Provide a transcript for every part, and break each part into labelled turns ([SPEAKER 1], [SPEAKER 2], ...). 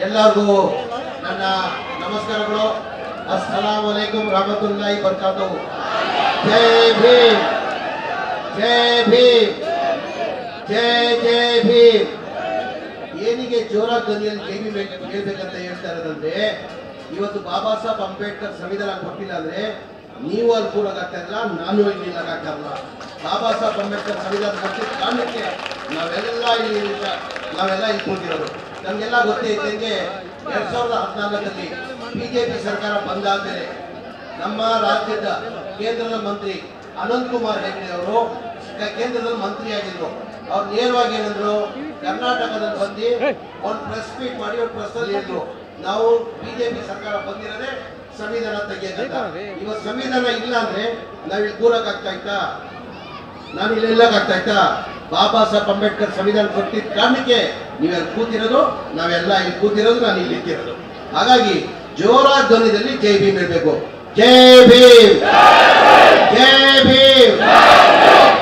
[SPEAKER 1] ಎಲ್ಲರಿಗೂ ನನ್ನ ನಮಸ್ಕಾರಗಳು. अस्सलाम वालेकुम रहमतुल्लाहि बरकातहू. जय भीम, जय भीम, जय जय भीम. ಏನಿಗೆ ಜೋರ ಧ್ವನಿಯಲ್ಲಿ ಜೈ ಭೀಮ್ ಹೇಳ್ಬೇಕಂತ ಹೇಳ್ತಾ ಇರೋದಂದ್ರೆ, ಇವತ್ತು ಬಾಬಾ ಸಾಹೇಬ್ ಅಂಬೇಡ್ಕರ್ ಸಂವಿಧಾನ ಕೊಟ್ಟಿಲ್ಲ ಅಂದ್ರೆ ನೀವು ಅಲ್ಲಿ ಕೂಡಕ್ಕಾಗ್ತಾ ಇಲ್ಲ, ನಾನು ಇಲ್ಲಿ ನಿಲ್ಲಕ್ಕಾಗಲ್ಲ. ಬಾಬಾ ಸಾಹೇಬ್ ಅಂಬೇಡ್ಕರ್ ಸಂವಿಧಾನ ಕೊಟ್ಟಿದ್ದ ಕಾರಣಕ್ಕೆ ನಾವೆಲ್ಲ ಇಲ್ಲಿ ಕೂತಿರೋದು. ನಮಗೆಲ್ಲ ಗೊತ್ತೇ ಇದ್ದಂಗೆ 2014ರಲ್ಲಿ ಬಿಜೆಪಿ ಸರ್ಕಾರ ಬಂದಾದ್ಮೇಲೆ ನಮ್ಮ ರಾಜ್ಯದ ಕೇಂದ್ರದ ಮಂತ್ರಿ ಅನಂತ್ ಕುಮಾರ್ ಹೆಗಡೆ ಅವರು ಕೇಂದ್ರದಲ್ಲಿ ಮಂತ್ರಿ ಆಗಿದ್ರು. ಅವ್ರು ನೇರವಾಗಿ ಏನಂದ್ರು, ಕರ್ನಾಟಕದಲ್ಲಿ ಬಂದು ಒಂದು ಪ್ರೆಸ್ ಮೀಟ್ ಮಾಡಿ ಒಂದು ಪ್ರೆಸ್ ಅಲ್ಲಿ ಹೇಳಿದ್ರು, ನಾವು ಬಿಜೆಪಿ ಸರ್ಕಾರ ಬಂದಿರೋದೇ ಸಂವಿಧಾನ ತೆಗೆಯಬೇಕಂತ. ಇವತ್ತು ಸಂವಿಧಾನ ಇಲ್ಲ ಅಂದ್ರೆ ನಾವಿಲ್ಲಿ ಕೂರಕ್ಕಾಗ್ತಾ ಇತ್ತಾ? ನಾನು ಇಲ್ಲಿ ಇಲ್ಲಕ್ಕಾಗ್ತಾ ಇತ್ತಾ? ಬಾಬಾ ಸಾಹೇಬ್ ಅಂಬೇಡ್ಕರ್ ಸಂವಿಧಾನ ಕೊಟ್ಟಿದ್ದ ಕಾರಣಕ್ಕೆ ನೀವೆಲ್ಲಿ ಕೂತಿರೋದು, ನಾವೆಲ್ಲ ಇಲ್ಲಿ ಕೂತಿರೋದು, ನಾನು ಇಲ್ಲಿ ಇಟ್ಟಿರೋದು. ಹಾಗಾಗಿ ಜೋರ ಧ್ವನಿಯಲ್ಲಿ ಜೈ ಭೀಮ್ ಇರಬೇಕು. ಜೈ ಭೀಮ್, ಜೈ ಭೀಮ್,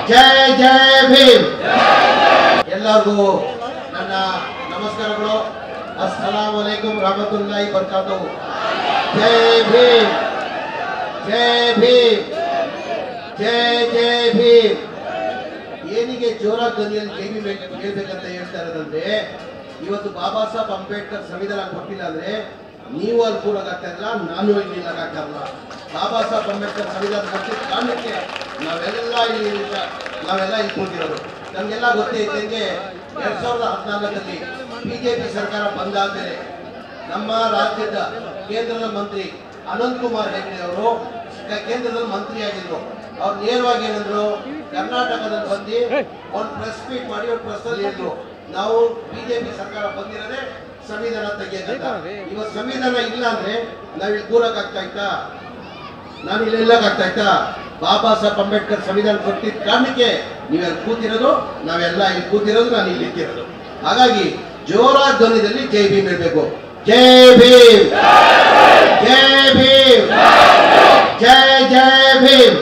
[SPEAKER 1] ಜೈ ಜೈ ಭೀಮ್. ಎಲ್ಲರಿಗೂ ನನ್ನ ನಮಸ್ಕಾರಗಳು. अस्सलाम वालेकुम रहमतुल्लाहि बरकातहू. जय भीम, जय भीम, जय जय भीम. ಏನಿಗೆ ಜೋರ ಧ್ವನಿಯಲ್ಲಿ ಜೈ ಭೀಮ್ ಹೇಳ್ಬೇಕಂತ ಹೇಳ್ತಾ ಇರೋದಂದ್ರೆ, ಇವತ್ತು ಬಾಬಾ ಸಾಹೇಬ್ ಅಂಬೇಡ್ಕರ್ ಸಂವಿಧಾನ ಕೊಟ್ಟಿಲ್ಲ ಅಂದ್ರೆ ನೀವು ಅಲ್ಲಿ ಕೂಡಕ್ಕಾಗ್ತಾ ಇಲ್ಲ, ನಾನು ಇಲ್ಲಿ ನಿಲ್ಲಕ್ಕಾಗಲ್ಲ. ಬಾಬಾ ಸಾಹೇಬ್ ಅಂಬೇಡ್ಕರ್ ಸಂವಿಧಾನ ಕೊಟ್ಟಿದ್ದ ಕಾರಣಕ್ಕೆ ನಾವೆಲ್ಲ ಇಲ್ಲಿ ಕೂತಿರೋದು. ನಮಗೆಲ್ಲ ಗೊತ್ತೇ ಇದ್ದಂಗೆ 2014ರಲ್ಲಿ ಬಿಜೆಪಿ ಸರ್ಕಾರ ಬಂದಾದ್ಮೇಲೆ ನಮ್ಮ ರಾಜ್ಯದ ಕೇಂದ್ರದ ಮಂತ್ರಿ ಅನಂತ್ ಕುಮಾರ್ ಹೆಗಡೆ ಅವರು ಕೇಂದ್ರದಲ್ಲಿ ಮಂತ್ರಿ ಆಗಿದ್ರು. ಅವ್ರು ನೇರವಾಗಿ ಏನಂದ್ರು, ಕರ್ನಾಟಕದಲ್ಲಿ ಬಂದು ಒಂದು ಪ್ರೆಸ್ ಮೀಟ್ ಮಾಡಿ ಒಂದು ಪ್ರೆಸ್ ಅಲ್ಲಿ ಹೇಳಿದ್ರು, ನಾವು ಬಿಜೆಪಿ ಸರ್ಕಾರ ಬಂದಿರೋದೇ ಸಂವಿಧಾನ ತೆಗೆಯಬೇಕಂತ. ಇವತ್ತು ಸಂವಿಧಾನ ಇಲ್ಲ ಅಂದ್ರೆ ನಾವಿಲ್ಲಿ ಕೂರಕ್ಕಾಗ್ತಾ ಇತ್ತಾ? ನಾನು ಇಲ್ಲಿ ಇಲ್ಲಕ್ಕಾಗ್ತಾ ಇತ್ತಾ? ಬಾಬಾ ಸಾಹೇಬ್ ಅಂಬೇಡ್ಕರ್ ಸಂವಿಧಾನ ಕೊಟ್ಟಿದ್ದ ಕಾರಣಕ್ಕೆ ನೀವೆಲ್ಲಿ ಕೂತಿರೋದು, ನಾವೆಲ್ಲ ಇಲ್ಲಿ ಕೂತಿರೋದು, ನಾನು ಇಲ್ಲಿ ಇಟ್ಟಿರೋದು. ಹಾಗಾಗಿ ಜೋರ ಧ್ವನಿಯಲ್ಲಿ ಜೈ ಭೀಮ್ ಇರಬೇಕು. ಜೈ ಭೀಮ್, ಜೈ ಭೀಮ್, ಜೈ ಜೈ ಭೀಮ್.